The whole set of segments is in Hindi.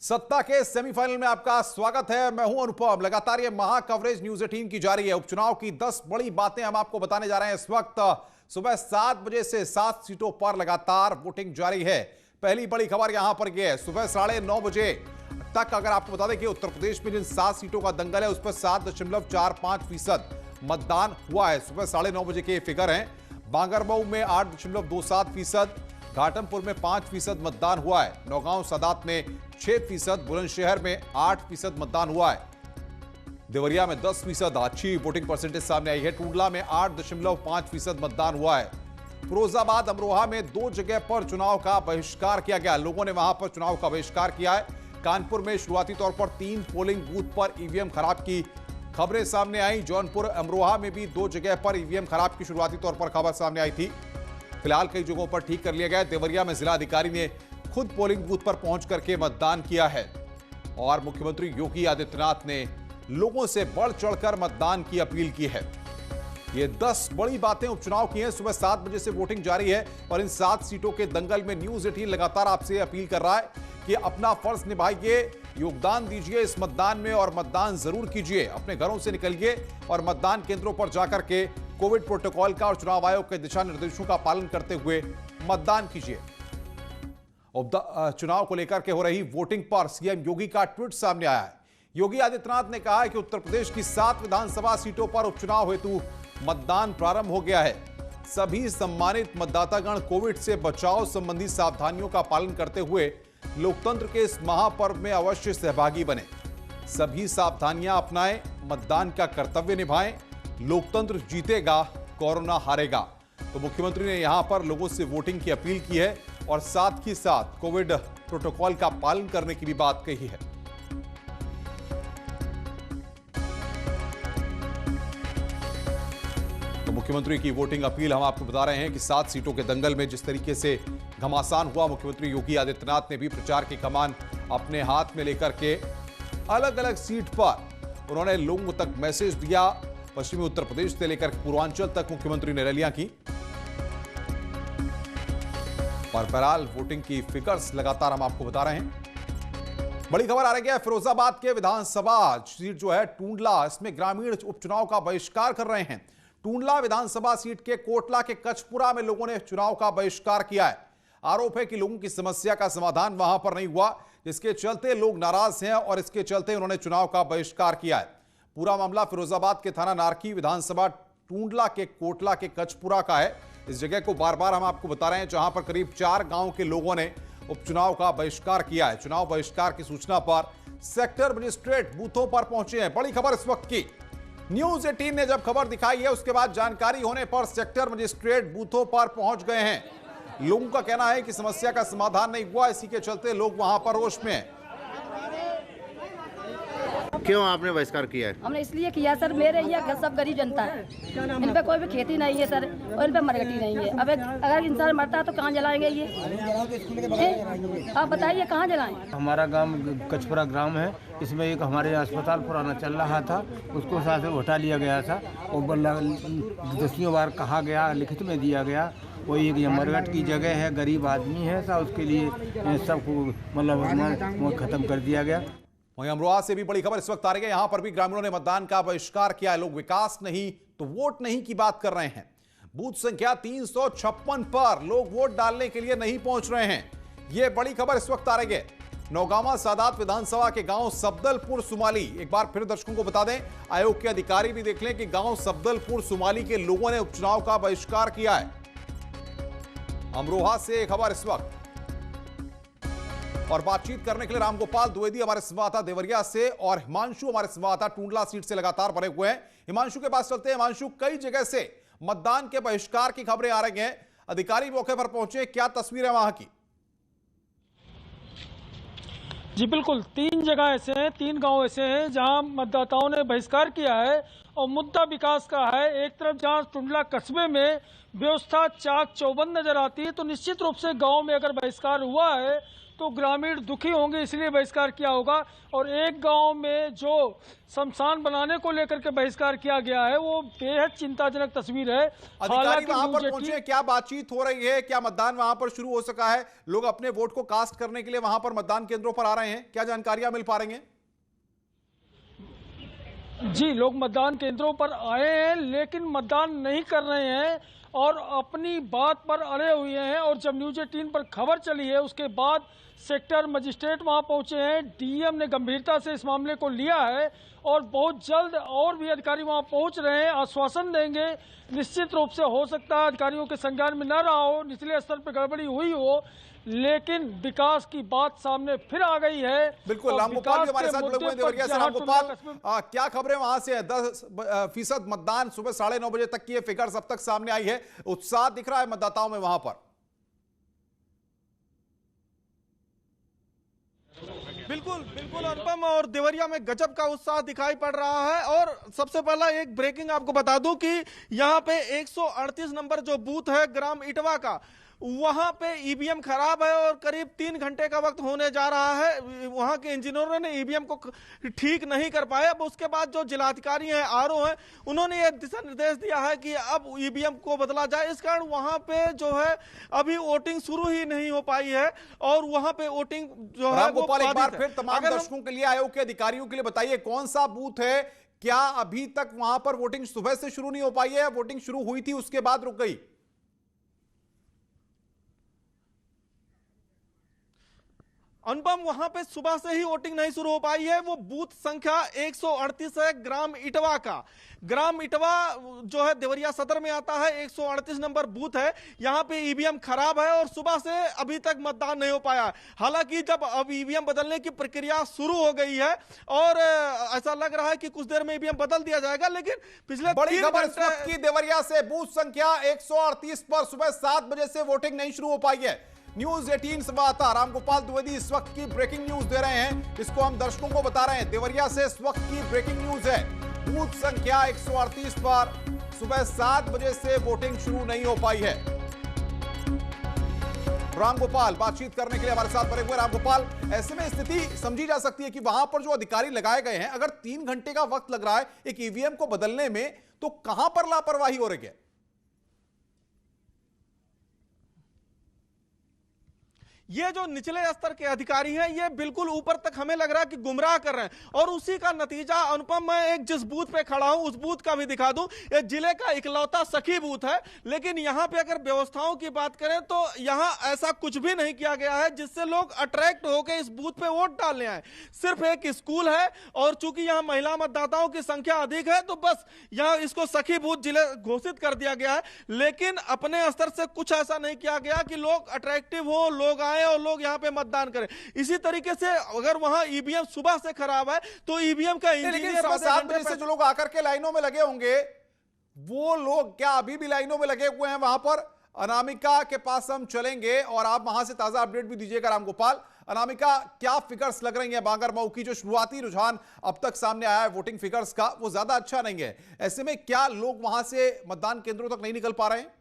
सत्ता के सेमीफाइनल में आपका स्वागत है। मैं हूं अनुपम। लगातार ये महा कवरेज न्यूज 18 की जारी है। उपचुनाव की 10 बड़ी बातें हम आपको बताने जा रहे हैं। इस वक्त सुबह 7 बजे से 7 सीटों पर लगातार वोटिंग जारी है। पहली बड़ी खबर यहां पर यह है, सुबह 9:30 बजे तक अगर आपको बता दें कि उत्तर प्रदेश में जिन 7 सीटों का दंगल है उस पर 7.45% मतदान हुआ है। सुबह 9:30 बजे के फिगर हैं। बांगरमऊ में 8.27%, घाटमपुर में 5% मतदान हुआ है। नौगांव सादात में 6%, बुलंदशहर में 8% मतदान हुआ है। देवरिया में 10%, अच्छी वोटिंग परसेंटेज सामने आई है। टूंडला में 8.5% मतदान हुआ है। फिरोजाबाद, अमरोहा में 2 जगह पर चुनाव का बहिष्कार किया गया। लोगों ने वहां पर चुनाव का बहिष्कार किया है। कानपुर में शुरुआती तौर पर 3 पोलिंग बूथ पर ईवीएम खराब की खबरें सामने आई। जौनपुर, अमरोहा में भी 2 जगह पर ईवीएम खराब की शुरुआती तौर पर खबर सामने आई थी। फिलहाल कई जगहों पर ठीक कर लिया गया है। देवरिया में जिला अधिकारी ने खुद पोलिंग बूथ पर पहुंच करके मतदान किया है और मुख्यमंत्री योगी आदित्यनाथ ने लोगों से बढ़ चढ़कर मतदान की अपील की है। ये 10 बड़ी बातें उपचुनाव की हैं। सुबह 7 बजे से वोटिंग जारी है और इन 7 सीटों के दंगल में न्यूज 18 लगातार आपसे अपील कर रहा है कि अपना फर्ज निभाइए, योगदान दीजिए इस मतदान में और मतदान जरूर कीजिए। अपने घरों से निकलिए और मतदान केंद्रों पर जाकर के कोविड प्रोटोकॉल का और चुनाव आयोग के दिशा निर्देशों का पालन करते हुए मतदान कीजिए। चुनाव को लेकर के हो रही वोटिंग पर सीएम योगी का ट्वीट सामने आया है। योगी आदित्यनाथ ने कहा है कि उत्तर प्रदेश की 7 विधानसभा सीटों पर उपचुनाव हेतु मतदान प्रारंभ हो गया है। सभी सम्मानित मतदातागण कोविड से बचाव संबंधी सावधानियों का पालन करते हुए लोकतंत्र के इस महापर्व में अवश्य सहभागी बने। सभी सावधानियां अपनाएं, मतदान का कर्तव्य निभाएं। लोकतंत्र जीतेगा, कोरोना हारेगा। तो मुख्यमंत्री ने यहां पर लोगों से वोटिंग की अपील की है और साथ ही साथ कोविड प्रोटोकॉल का पालन करने की भी बात कही है। तो मुख्यमंत्री की वोटिंग अपील हम आपको बता रहे हैं कि 7 सीटों के दंगल में जिस तरीके से घमासान हुआ, मुख्यमंत्री योगी आदित्यनाथ ने भी प्रचार की कमान अपने हाथ में लेकर के अलग अलग सीट पर उन्होंने लोगों तक मैसेज दिया। पश्चिमी उत्तर प्रदेश से लेकर पूर्वांचल तक मुख्यमंत्री ने रैलियां की और बहरहाल वोटिंग की फिगर्स लगातार हम आपको बता रहे हैं। बड़ी खबर आ रही है फिरोजाबाद के विधानसभा सीट जो है टूंडला, इसमें ग्रामीण उपचुनाव का बहिष्कार कर रहे हैं। टूंडला विधानसभा सीट के कोटला के कचपुरा में लोगों ने चुनाव का बहिष्कार किया है। आरोप है कि लोगों की समस्या का समाधान वहां पर नहीं हुआ, जिसके चलते लोग नाराज हैं और इसके चलते उन्होंने चुनाव का बहिष्कार किया है। पूरा मामला फिरोजाबाद के थाना नारकी विधानसभा टूंडला के कोटला के कचपुरा का है। इस जगह को बार बार हम आपको बता रहे हैं जहां पर करीब 4 गांव के लोगों ने उपचुनाव का बहिष्कार किया है। चुनाव बहिष्कार की सूचना पर सेक्टर मजिस्ट्रेट बूथों पर पहुंचे हैं। बड़ी खबर इस वक्त की, न्यूज 18 ने जब खबर दिखाई है उसके बाद जानकारी होने पर सेक्टर मजिस्ट्रेट बूथों पर पहुंच गए हैं। लोगों का कहना है कि समस्या का समाधान नहीं हुआ, इसी के चलते लोग वहां पर रोष में हैं। क्यों आपने बहिष्कार किया है? हमने इसलिए किया सर, मेरे यहाँ सब गरीब जनता है, इन पे कोई भी खेती नहीं है सर और इन पे मरघटी नहीं है। अब अगर इंसान मरता है तो कहाँ जलाएंगे ये? आप बताइए कहाँ जलाएं? हमारा गांव कचपुरा ग्राम है, इसमें एक हमारे अस्पताल पुराना चल रहा था, उसको साथ में हटा लिया गया था और 10 बार कहा गया, लिखित में दिया गया। वो एक मरघट की जगह है, गरीब आदमी है सा, उसके लिए सबको मतलब खत्म कर दिया गया। वहीं अमरोहा से भी बड़ी खबर इस वक्त आ रही है। यहां पर भी ग्रामीणों ने मतदान का बहिष्कार किया है। लोग विकास नहीं तो वोट नहीं की बात कर रहे हैं। बूथ संख्या 356 पर लोग वोट डालने के लिए नहीं पहुंच रहे हैं। यह बड़ी खबर इस वक्त आ रही है। नौगांवा सादात विधानसभा के गांव सबदलपुर सुमाली, एक बार फिर दर्शकों को बता दें, आयोग के अधिकारी भी देख लें कि गांव सबदलपुर सुमाली के लोगों ने उपचुनाव का बहिष्कार किया है। अमरोहा से खबर इस वक्त और बातचीत करने के लिए रामगोपाल द्विवेदी हमारे संवाददाता देवरिया से और हिमांशु हमारे संवाददाता टूंडला सीट से लगातार बने हुए हैं। हिमांशु के पास चलते हैं। हिमांशु, कई जगह से मतदान के बहिष्कार की खबरें आ रही हैं, अधिकारी मौके पर पहुंचे, क्या तस्वीर है वहां की? जी बिल्कुल, 3 जगह ऐसे हैं, 3 गांव ऐसे हैं जहां मतदाताओं ने बहिष्कार किया है और मुद्दा विकास का है। एक तरफ जहां टुंडला कस्बे में व्यवस्था चाक चौबंद नजर आती है, तो निश्चित रूप से गांव में अगर बहिष्कार हुआ है तो ग्रामीण दुखी होंगे, इसलिए बहिष्कार किया होगा। और एक गांव में जो शमशान बनाने को लेकर के बहिष्कार किया गया है वो बेहद चिंताजनक तस्वीर है। अधिकारी वहां पर न्यूज़ पहुंचे, क्या बातचीत हो रही है, क्या मतदान वहां पर शुरू हो सका है, लोग अपने वोट को कास्ट करने के लिए वहां पर मतदान केंद्रों पर आ रहे हैं, क्या जानकारियां मिल पा रही हैं? जी, लोग मतदान केंद्रों पर आए हैं लेकिन मतदान नहीं कर रहे हैं और अपनी बात पर अड़े हुए हैं। और जब न्यूज़ 18 पर खबर चली है उसके बाद सेक्टर मजिस्ट्रेट वहां पहुंचे हैं, डीएम ने गंभीरता से इस मामले को लिया है और बहुत जल्द और भी अधिकारी वहां पहुंच रहे हैं, आश्वासन देंगे। निश्चित रूप से हो सकता है अधिकारियों के संज्ञान में न रहा हो, निचले स्तर पर गड़बड़ी हुई हो, लेकिन विकास की बात सामने फिर आ गई है। बिल्कुल, रामगोपाल भी हमारे साथ जुड़े हुए हैं देवरिया से। रामगोपाल, क्या खबरें वहां से हैं? 10% मतदान सुबह 9:30 बजे तक की ये फिगर्स अब तक सामने आई है, उत्साह दिख रहा है मतदाताओं में वहां पर? बिल्कुल बिल्कुल अनुपम, और देवरिया में गजब का उत्साह दिखाई पड़ रहा है। और सबसे पहला एक ब्रेकिंग आपको बता दूं कि यहां पे 138 नंबर जो बूथ है ग्राम इटवा का, वहां पे ईवीएम खराब है और करीब 3 घंटे का वक्त होने जा रहा है। वहां के इंजीनियरों ने ईवीएम को ठीक नहीं कर पाए। अब उसके बाद जो जिलाधिकारी हैं, आरओ हैं, उन्होंने ये दिशा निर्देश दिया है कि अब ईवीएम को बदला जाए। इस कारण वहां पे जो है अभी वोटिंग शुरू ही नहीं हो पाई है और वहां पे वोटिंग जो है वो रामगोपाल, एक बार बाधित फिर है। तमाम दर्शकों के लिए, आयोग के अधिकारियों के लिए बताइए, कौन सा बूथ है? क्या अभी तक वहां पर वोटिंग सुबह से शुरू नहीं हो पाई है या वोटिंग शुरू हुई थी उसके बाद रुक गई? अनुपम, वहां पे सुबह से ही वोटिंग नहीं शुरू हो पाई है। वो बूथ संख्या 138 है ग्राम इटवा का। ग्राम इटवा जो है देवरिया सदर में आता है, 138 नंबर बूथ है। यहाँ पे ईवीएम खराब है और सुबह से अभी तक मतदान नहीं हो पाया। हालांकि जब अब ईवीएम बदलने की प्रक्रिया शुरू हो गई है और ऐसा लग रहा है कि कुछ देर में ईवीएम बदल दिया जाएगा, लेकिन पिछले बड़ी 3 खबर इस वक्त घंटे की देवरिया से, बूथ संख्या 138 पर सुबह 7 बजे से वोटिंग नहीं शुरू हो पाई है। न्यूज 18 संवाददाता रामगोपाल द्विवेदी इस वक्त की ब्रेकिंग न्यूज दे रहे हैं, इसको हम दर्शकों को बता रहे हैं। देवरिया से इस वक्त की ब्रेकिंग न्यूज है, बूथ संख्या 138 पर सुबह 7 बजे से वोटिंग शुरू नहीं हो पाई है। रामगोपाल बातचीत करने के लिए हमारे साथ बने हुए। रामगोपाल, ऐसे में स्थिति समझी जा सकती है कि वहां पर जो अधिकारी लगाए गए हैं, अगर 3 घंटे का वक्त लग रहा है एक ईवीएम को बदलने में, तो कहां पर लापरवाही हो रही है? ये जो निचले स्तर के अधिकारी हैं ये बिल्कुल ऊपर तक हमें लग रहा है कि गुमराह कर रहे हैं और उसी का नतीजा अनुपम, मैं एक जिस बूथ पे खड़ा हूं उस बूथ का भी दिखा दूं। ये जिले का इकलौता सखी बूथ है, लेकिन यहां पे अगर व्यवस्थाओं की बात करें तो यहां ऐसा कुछ भी नहीं किया गया है जिससे लोग अट्रैक्ट होकर इस बूथ पे वोट डालने आए। सिर्फ एक स्कूल है और चूंकि यहां महिला मतदाताओं की संख्या अधिक है तो बस यहां इसको सखी बूथ जिले घोषित कर दिया गया है, लेकिन अपने स्तर से कुछ ऐसा नहीं किया गया कि लोग अट्रैक्टिव हो, लोग आए और लोग यहां पे मतदान करें। इसी तरीके से अगर वहां ईवीएम सुबह से खराब है तो ईवीएम का इंजीनियर 7 बजे से जो लोग आकर के लाइनों में लगे होंगे, वो लोग क्या अभी भी लाइनों में लगे हुए हैं? वहां पर अनामिका के पास हम चलेंगे और आप वहां से ताजा अपडेट भी दीजिएगा। रामगोपाल, अनामिका, क्या फिगर्स लग रही हैं? बांगरमऊ की जो शुरुआती रुझान अब तक सामने आया है वोटिंग फिगर्स का, वो ज्यादा अच्छा नहीं है। ऐसे में क्या लोग वहां से मतदान केंद्रों तक नहीं निकल पा रहे हैं?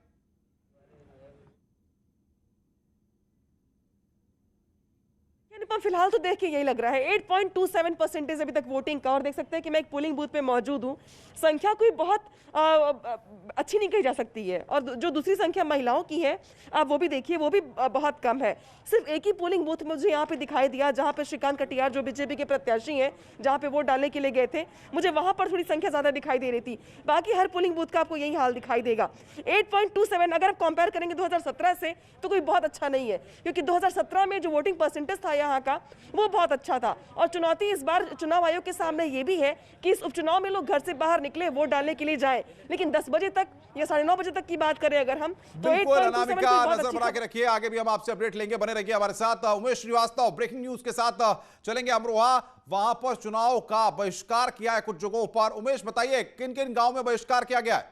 फिलहाल तो देख के यही लग रहा है 8.27% अभी तक वोटिंग का। और देख सकते हैं कि मैं एक पोलिंग बूथ पे मौजूद हूं, संख्या कोई बहुत अच्छी नहीं कही जा सकती है और जो दूसरी संख्या महिलाओं की है आप वो भी देखिए, वो भी बहुत कम है। सिर्फ एक ही पोलिंग बूथ मुझे यहाँ पे दिखाई दिया जहाँ पे श्रीकांत कटियार जो बीजेपी के प्रत्याशी हैं, जहाँ पे वोट डालने के लिए गए थे, मुझे वहां पर थोड़ी संख्या ज्यादा दिखाई दे रही थी। बाकी हर पोलिंग बूथ का आपको यही हाल दिखाई देगा। 8.27 अगर आप कंपेयर करेंगे 2017 से तो कोई बहुत अच्छा नहीं है, क्योंकि 2017 में जो वोटिंग परसेंटेज था यहाँ का वो बहुत अच्छा था। और चुनौती इस बार चुनाव आयोग के सामने ये भी है कि इस उपचुनाव में लोग घर से बाहर निकले, वोट डालने के लिए जाए, लेकिन 10 बजे तक या 9:30 बजे तक की बात करें अगर हम तो 8.27 नजर बना के रखिए। आगे भी हम आपसे अपडेट लेंगे, बने रहिए हमारे साथ। उमेश श्रीवास्तव ब्रेकिंग न्यूज के साथ चलेंगे अमरोहा, वहां पर चुनाव का बहिष्कार किया है कुछ जगहों पर। उमेश, बताइए किन किन गांव में बहिष्कार किया गया है?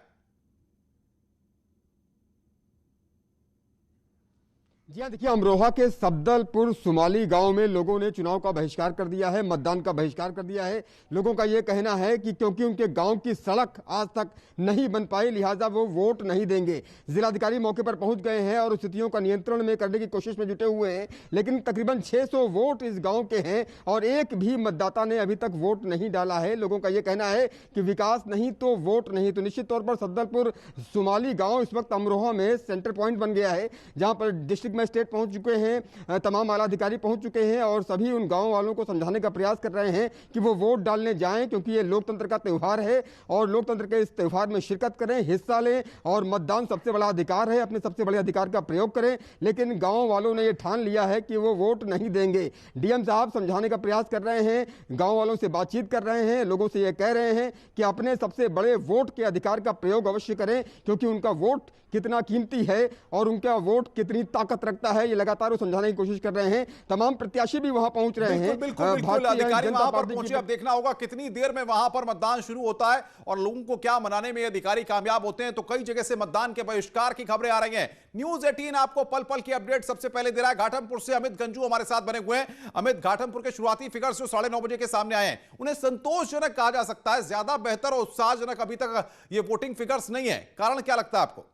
जी हाँ, देखिए अमरोहा के सफदलपुर सुमाली गांव में लोगों ने चुनाव का बहिष्कार कर दिया है, मतदान का बहिष्कार कर दिया है। लोगों का ये कहना है कि क्योंकि उनके गांव की सड़क आज तक नहीं बन पाई, लिहाजा वो वोट नहीं देंगे। जिलाधिकारी मौके पर पहुंच गए हैं और स्थितियों का नियंत्रण में करने की कोशिश में जुटे हुए हैं, लेकिन तकरीबन 600 वोट इस गाँव के हैं और एक भी मतदाता ने अभी तक वोट नहीं डाला है। लोगों का ये कहना है कि विकास नहीं तो वोट नहीं। तो निश्चित तौर पर सफदलपुर सुमाली गाँव इस वक्त अमरोहा में सेंटर पॉइंट बन गया है, जहाँ पर डिस्ट्रिक्ट मजिस्ट्रेट पहुंच चुके हैं, तमाम आला अधिकारी पहुंच चुके हैं और सभी उन गांव वालों को समझाने का प्रयास कर रहे हैं कि वो वोट डालने जाएं, क्योंकि ये लोकतंत्र का त्यौहार है और लोकतंत्र के इस त्यौहार में शिरकत करें, हिस्सा लें और मतदान सबसे बड़ा अधिकार है, अपने सबसे बड़े अधिकार का प्रयोग करें। लेकिन गाँव वालों ने ये ठान लिया है कि वो वोट नहीं देंगे। डीएम साहब समझाने का प्रयास कर रहे हैं, गाँव वालों से बातचीत कर रहे हैं, लोगों से ये कह रहे हैं कि अपने सबसे बड़े वोट के अधिकार का प्रयोग अवश्य करें, क्योंकि उनका वोट कितना कीमती है और उनका वोट कितनी ताकत रखता है, ये लगातार वो समझाने की कोशिश कर रहे हैं। तमाम प्रत्याशी भी वहां पहुंच रहे हैं। बिल्कुल अधिकारी वहां पर पहुंचे। अब देखना होगा कितनी देर में वहां पर मतदान शुरू होता है और लोगों को क्या मनाने में अधिकारी कामयाब होते हैं। तो कई जगह से मतदान के बहिष्कार की खबरें आ रही हैं। न्यूज 18 आपको पल पल की अपडेट सबसे पहले दे रहा है। घाटमपुर से अमित गंजू हमारे साथ बने हुए हैं। अमित, घाटमपुर के शुरुआती फिगर्स जो 9:30 बजे के सामने आए हैं, उन्हें संतोषजनक कहा जा सकता है, ज्यादा बेहतर और उत्साहजनक अभी तक ये वोटिंग फिगर्स नहीं है। कारण क्या लगता है आपको?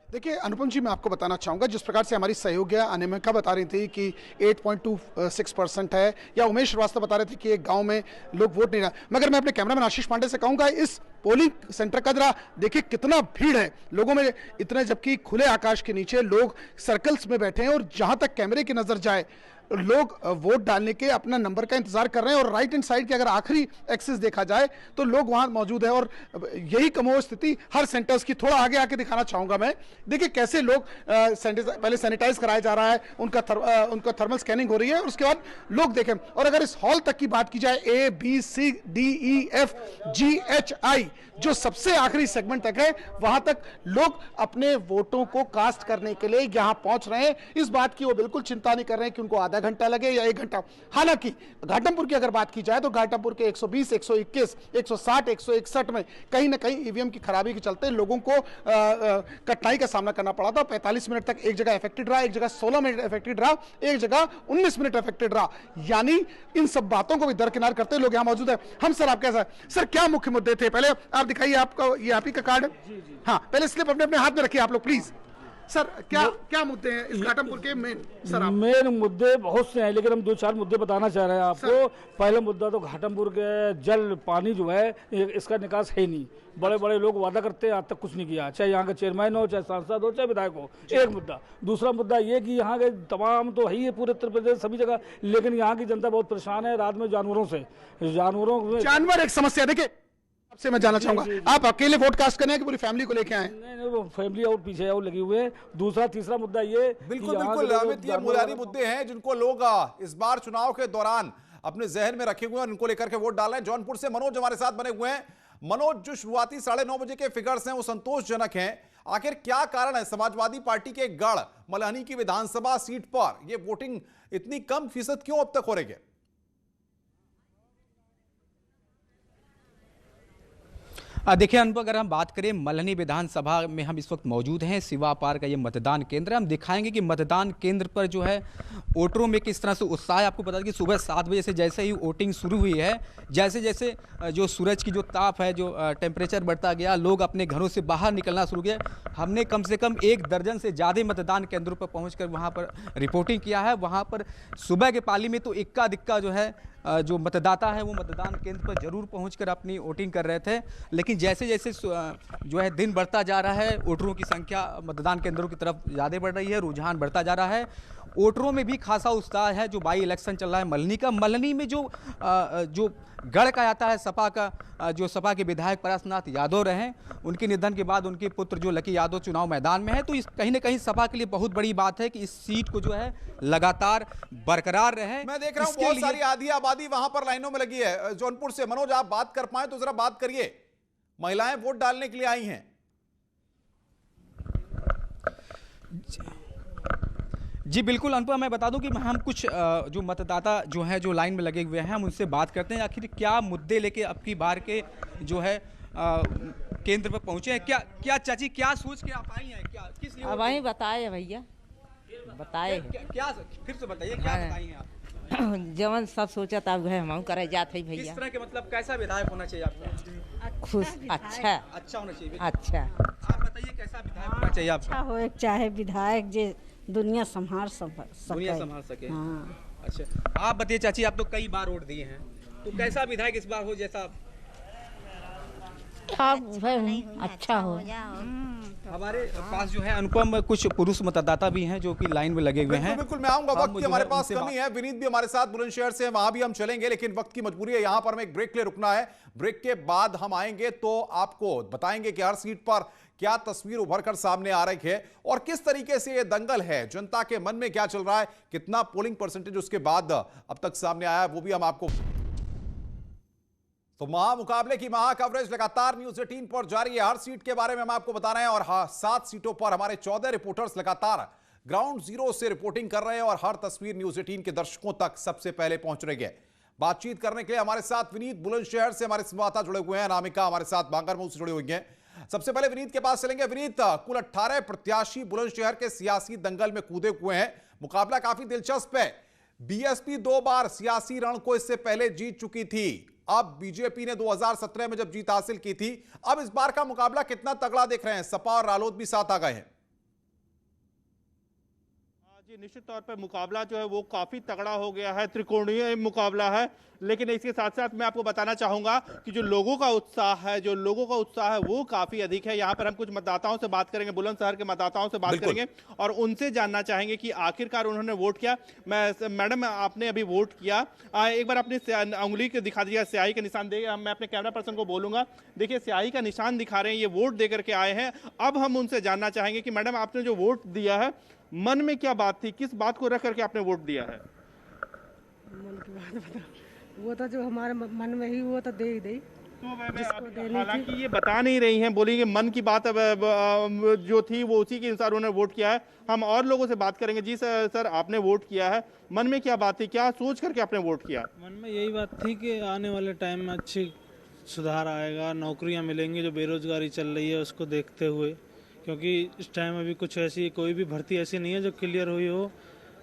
देखिए अनुपम जी, मैं आपको बताना चाहूँगा, जिस प्रकार से हमारी सहयोगिया अनिमिका बता रही थी कि 8.26% है, या उमेश श्रीवास्तव बता रहे थे कि एक गांव में लोग वोट नहीं रहा, मगर मैं अपने कैमरामैन आशीष पांडे से कहूँगा इस पोलिंग सेंटर का जरा देखिए कितना भीड़ है लोगों में इतने, जबकि खुले आकाश के नीचे लोग सर्कल्स में बैठे हैं और जहाँ तक कैमरे की नज़र जाए लोग वोट डालने के अपना नंबर का इंतजार कर रहे हैं। और राइट हैंड साइड के अगर आखिरी एक्सिस देखा जाए तो लोग वहां मौजूद है और यही कमोह स्थिति हर सेंटर्स की। थोड़ा आगे आके दिखाना चाहूंगा मैं, देखिए कैसे लोग पहले सैनिटाइज कराया जा रहा है, उनका थर्मल स्कैनिंग हो रही है और उसके बाद लोग देखें। और अगर इस हॉल तक की बात की जाए, ABCDEFGHI जो सबसे आखिरी सेगमेंट तक है, वहां तक लोग अपने वोटों को कास्ट करने के लिए यहां पहुंच रहे हैं। इस बात की वो बिल्कुल चिंता नहीं कर रहे हैं कि उनको आधा घंटा लगे या 1 घंटा। हालांकि घाटमपुर की अगर बात की जाए तो घाटमपुर के 120, 121, 160, 161 में कहीं ना कहीं ईवीएम की खराबी के चलते लोगों को कठिनाई का सामना करना पड़ा था। 45 मिनट तक एक जगह अफेक्टेड रहा, एक जगह 16 मिनट अफेक्टेड रहा, एक जगह 19 मिनट अफेक्टेड रहा। यानी इन सब बातों को भी दरकिनार करते लोग यहाँ मौजूद है। हम सर, आप कैसा सर, क्या मुख्य मुद्दे थे? पहले आप दिखाइए, आपका ये आप ही का कार्ड है। हाँ, पहले स्लिप अपने अपने हाथ में रखिए आप लोग प्लीज। सर क्या मुद्दे हैं इस घाटमपुर के मेन? सर मेन मुद्दे बहुत से हैं, लेकिन हम 2-4 मुद्दे बताना चाह रहे हैं आपको। पहला मुद्दा तो घाटमपुर के जल पानी जो है इसका निकास है नहीं। बड़े बड़े लोग वादा करते हैं, आज तक कुछ नहीं किया, चाहे यहाँ के चेयरमैन हो, चाहे सांसद हो, चाहे विधायक हो। एक मुद्दा। दूसरा मुद्दा ये कि यहाँ के तमाम तो है ही पूरे उत्तर प्रदेश सभी जगह, लेकिन यहाँ की जनता बहुत परेशान है रात में जानवर एक समस्या। देखिए आपसे मैं जानना चाहूंगा, आप अकेले वोट कास्ट करने कि पूरी फैमिली को लेके आए? नहीं, वो फैमिली और पीछे और लगी हुई है। दूसरा तीसरा मुद्दा ये बिल्कुल अमित, ये बुनियादी मुद्दे हैं जिनको लोग इस बार चुनाव के दौरान अपने जहन में रखे हुए हैं और इनको लेकर के वोट डाल रहे हैं। जौनपुर से मनोज हमारे साथ बने हुए हैं। मनोज, जो शुरुआती 9:30 बजे के फिगर्स हैं वो संतोषजनक हैं, आखिर क्या कारण है समाजवादी पार्टी के गढ़ मल्हनी की विधानसभा सीट पर ये वोटिंग इतनी कम फीसद क्यों अब तक हो रही है? देखिए अनुभव, अगर हम बात करें मल्हनी विधानसभा में हम इस वक्त मौजूद हैं। सिवापार का ये मतदान केंद्र है। हम दिखाएंगे कि मतदान केंद्र पर जो है वोटरों में किस तरह से उत्साह है। आपको बता दें कि सुबह 7 बजे से जैसे ही वोटिंग शुरू हुई है, जैसे जैसे जो सूरज की जो ताप है, जो टेम्परेचर बढ़ता गया, लोग अपने घरों से बाहर निकलना शुरू किए। हमने कम से कम 1 दर्जन से ज़्यादा मतदान केंद्रों पर पहुँच वहाँ पर रिपोर्टिंग किया है। वहाँ पर सुबह के पाली में तो इक्का दिक्का जो है जो मतदाता है वो मतदान केंद्र पर जरूर पहुंचकर अपनी वोटिंग कर रहे थे। लेकिन जैसे जैसे जो है दिन बढ़ता जा रहा है, वोटरों की संख्या मतदान केंद्रों की तरफ ज़्यादा बढ़ रही है, रुझान बढ़ता जा रहा है। वोटरों में भी खासा उत्साह है। जो बाई इलेक्शन चल रहा है मल्हनी का, मल्हनी में जो गढ़ का आता है सपा का, जो सपा के विधायक परासनाथ यादव रहे, उनके निधन के बाद उनके पुत्र जो लकी यादव चुनाव मैदान में है। तो इस कहीं ना कहीं सपा के लिए बहुत बड़ी बात है कि इस सीट को जो है लगातार बरकरार रहे। मैं देख रहा हूं बहुत सारी आधी आबादी वहां पर लाइनों में लगी है। जौनपुर से मनोज, आप बात कर पाए तो जरा बात करिए। महिलाएं वोट डालने के लिए आई हैं। जी बिल्कुल अनुपम, मैं बता दूं कि हम कुछ जो मतदाता जो है जो लाइन में लगे हुए हैं, हम उनसे बात करते हैं आखिर क्या मुद्दे लेके अब की बार के जो है केंद्र पर पहुंचे हैं। क्या चाची क्या सोच के आप आई हैं, क्या किस लिए? अब वही बताए भैया, बताए क्या फिर से बताइए, क्या बताई हैं आप? जवन सब सोचा था वह हम करे जाते भैया। किस तरह के मतलब कैसा विधायक होना चाहिए आपको? खुश, अच्छा होना चाहिए। अच्छा, आप बताइए कैसा विधायक होना चाहिए आपको? अच्छा हो चाहे विधायक जे दुनिया संभाल सके। हाँ। अच्छा, आप बताइए चाची, आप तो कई बार वोट दिए हैं, तो कैसा विधायक इस बार हो जैसा अच्छा हो। हमारे पास जो है अनुपम कुछ पुरुष मतदाता भी हैं जो कि लाइन में लगे हुए हैं। बिल्कुल मैं आऊंगा, वक्त की हमारे पास कमी है। विनीत भी हमारे साथ बुलंदशहर से, वहां भी हम चलेंगे, लेकिन वक्त की मजबूरी है। यहां पर हमें एक ब्रेक ले रुकना है। ब्रेक के बाद हम आएंगे तो आपको बताएंगे कि हर सीट पर क्या तस्वीर उभर कर सामने आ रही है और किस तरीके से यह दंगल है, जनता के मन में क्या चल रहा है, कितना पोलिंग परसेंटेज उसके बाद अब तक सामने आया है, वो भी हम आपको। तो महामुकाबले की महा कवरेज लगातार न्यूज़ 18 पर जारी है। हर सीट के बारे में हम आपको बता रहे हैं और 7 सीटों पर हमारे 14 रिपोर्टर्स लगातार ग्राउंड जीरो से रिपोर्टिंग कर रहे हैं और हर तस्वीर न्यूज़ 18 के दर्शकों तक सबसे पहले पहुंच रही है। बातचीत करने के लिए हमारे साथ विनीत बुलंदशहर से हमारे संवाददाता जुड़े हुए हैं, अनामिका हमारे साथ बांगरमऊ से जुड़ी हुई हैं। सबसे पहले विनीत के पास चलेंगे। विनीत, कुल 18 प्रत्याशी बुलंदशहर के सियासी दंगल में कूदे हुए हैं। मुकाबला काफी दिलचस्प है। बीएसपी 2 बार सियासी रण को इससे पहले जीत चुकी थी। अब बीजेपी ने 2017 में जब जीत हासिल की थी, अब इस बार का मुकाबला कितना तगड़ा देख रहे हैं? सपा और रालोद भी साथ आ गए हैं। जी निश्चित तौर पर मुकाबला जो है वो काफी तगड़ा हो गया है, त्रिकोणीय मुकाबला है। लेकिन इसके साथ साथ मैं आपको बताना चाहूंगा कि जो लोगों का उत्साह है वो काफी अधिक है। यहाँ पर हम कुछ मतदाताओं से बात करेंगे, बुलंदशहर के मतदाताओं से बात करेंगे और उनसे जानना चाहेंगे कि आखिरकार उन्होंने वोट किया। मैडम आपने अभी वोट किया, एक बार अपनी उंगली को दिखा दीजिए, स्याही का निशान देगा। मैं अपने कैमरा पर्सन को बोलूंगा, देखिए स्याही का निशान दिखा रहे हैं, ये वोट दे करके आए हैं। अब हम उनसे जानना चाहेंगे कि मैडम आपने जो वोट दिया है मन में क्या बात थी, किस बात को रख करके आपने वोट दिया है? मन की बात बता, वो तो जो हमारे मन में ही वो तो दे ही दे। तो हालांकि ये बता नहीं रही हैं, बोलेंगे मन की बात जो थी वो उसी के अनुसार उन्होंने वोट किया है। हम और लोगों से बात करेंगे। जी सर आपने वोट किया है, मन में क्या बात थी, क्या सोच करके आपने वोट किया? मन में यही बात थी कि आने वाले टाइम में अच्छी सुधार आएगा, नौकरियां मिलेंगी, जो बेरोजगारी चल रही है उसको देखते हुए, क्योंकि इस टाइम अभी कुछ ऐसी कोई भी भर्ती ऐसी नहीं है जो क्लियर हुई हो।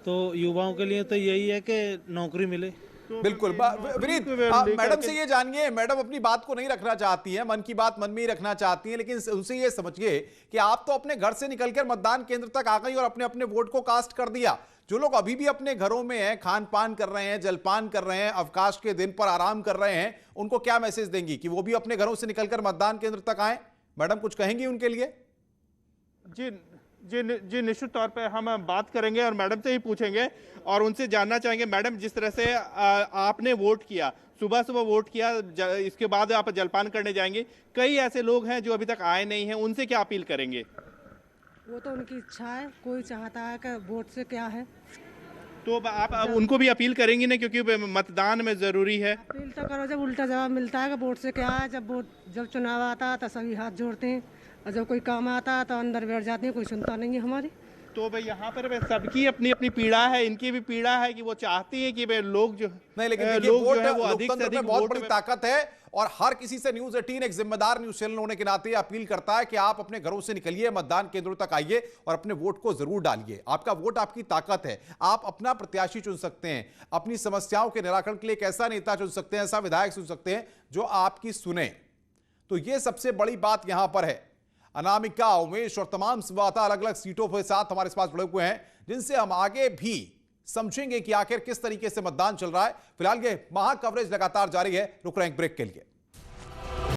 तो युवाओं के लिए तो यही है कि नौकरी मिले। बिल्कुल। विनीत, मैडम से ये जानिए, मैडम अपनी बात को नहीं रखना चाहती हैं, मन की बात मन में ही रखना चाहती हैं, लेकिन उनसे ये समझिए कि आप तो अपने घर से निकलकर मतदान केंद्र तक आ गई और अपने अपने वोट को कास्ट कर दिया। जो लोग अभी भी अपने घरों में हैं, खान पान कर रहे हैं, जलपान कर रहे हैं, अवकाश के दिन पर आराम कर रहे हैं, उनको क्या मैसेज देंगी कि वो भी अपने घरों से निकलकर मतदान केंद्र तक आए? मैडम कुछ कहेंगी उनके लिए? जी निश्चित तौर पे हम बात करेंगे और मैडम से ही पूछेंगे और उनसे जानना चाहेंगे। मैडम, जिस तरह से आपने वोट किया, सुबह सुबह वोट किया, इसके बाद आप जलपान करने जाएंगे, कई ऐसे लोग हैं जो अभी तक आए नहीं हैं, उनसे क्या अपील करेंगे? वो तो उनकी इच्छा है, कोई चाहता है कि वोट से क्या है, तो आप उनको भी अपील करेंगी ना, क्योंकि मतदान में जरूरी है। अपील तो करो, जब उल्टा जवाब मिलता है कि वोट से क्या है। जब चुनाव आता है तो सभी हाथ जोड़ते हैं और जब कोई काम आता है तो अंदर बैठ जाते हैं, कोई सुनता नहीं है हमारी। तो भाई यहाँ पर सबकी अपनी अपनी पीड़ा है, इनकी भी पीड़ा है कि वो चाहती है कि लोग जो नहीं, लेकिन लोग जो है वो अधिक से अधिक बहुत बड़ी ताकत है और हर किसी से न्यूज़ 18 एक जिम्मेदार न्यूज़ चैनल होने के नाते अपील करता है कि आप अपने घरों से निकलिए, मतदान केंद्रों तक आइए और अपने वोट को जरूर डालिए। आपका वोट आपकी ताकत है। आप अपना प्रत्याशी चुन सकते हैं, अपनी समस्याओं के निराकरण के लिए एक ऐसा नेता चुन सकते हैं, ऐसा विधायक चुन सकते हैं जो आपकी सुने। तो यह सबसे बड़ी बात यहां पर है। अनामिका, उमेश और तमाम संवाददाता अलग अलग सीटों के साथ हमारे पास जुड़े हुए हैं, जिनसे हम आगे भी समझेंगे कि आखिर किस तरीके से मतदान चल रहा है। फिलहाल ये महा कवरेज लगातार जारी है। रुक रहे हैं ब्रेक के लिए।